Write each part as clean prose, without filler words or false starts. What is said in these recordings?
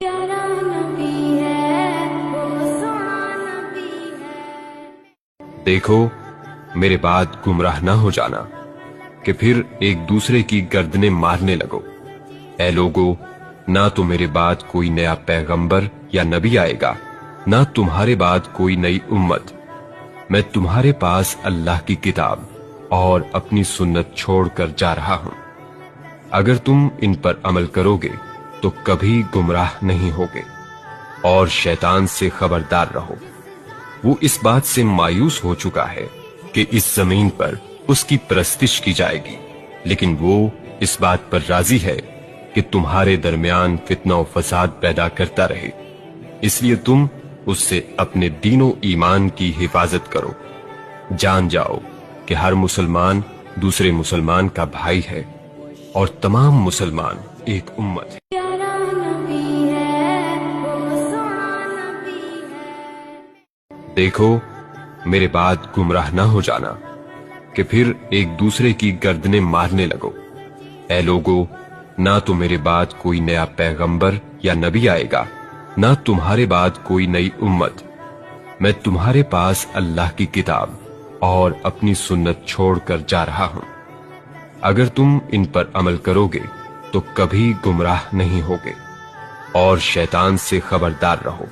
پیارا نبی ہے وہ سونا نبی ہے۔ دیکھو میرے بعد گمراہ نہ ہو جانا کہ پھر ایک دوسرے کی گردنیں مارنے لگو۔ اے لوگو، نہ تو میرے بعد کوئی نیا پیغمبر یا نبی آئے گا، نہ تمہارے بعد کوئی نئی امت۔ میں تمہارے پاس اللہ کی کتاب اور اپنی سنت چھوڑ کر جا رہا ہوں۔ اگر تم ان پر عمل کرو گے تو کبھی گمراہ نہیں ہوگے، اور شیطان سے خبردار رہو۔ وہ اس بات سے مایوس ہو چکا ہے کہ اس زمین پر اس کی پرستش کی جائے گی، لیکن وہ اس بات پر راضی ہے کہ تمہارے درمیان فتنہ و فساد پیدا کرتا رہے۔ اس لیے تم اس سے اپنے دین و ایمان کی حفاظت کرو۔ جان جاؤ کہ ہر مسلمان دوسرے مسلمان کا بھائی ہے، اور تمام مسلمان ایک امت ہے۔ پیارا نبی ہے وہ سونا نبی ہے۔ دیکھو میرے بعد گمراہ نہ ہو جانا کہ پھر ایک دوسرے کی گردنیں مارنے لگو۔ اے لوگو، نہ تو میرے بعد کوئی نیا پیغمبر یا نبی آئے گا، نہ تمہارے بعد کوئی نئی امت۔ میں تمہارے پاس اللہ کی کتاب اور اپنی سنت چھوڑ کر جا رہا ہوں۔ اگر تم ان پر عمل کرو گے تو کبھی گمراہ نہیں ہوگے، اور شیطان سے خبردار رہو۔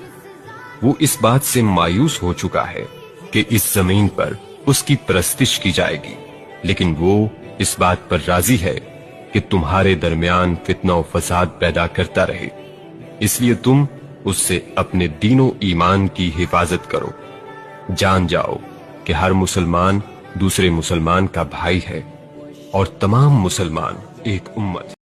وہ اس بات سے مایوس ہو چکا ہے کہ اس زمین پر اس کی پرستش کی جائے گی، لیکن وہ اس بات پر راضی ہے کہ تمہارے درمیان فتنہ و فساد پیدا کرتا رہے۔ اس لیے تم اس سے اپنے دین و ایمان کی حفاظت کرو۔ جان جاؤ کہ ہر مسلمان دوسرے مسلمان کا بھائی ہے، اور تمام مسلمان ایک امت ہے۔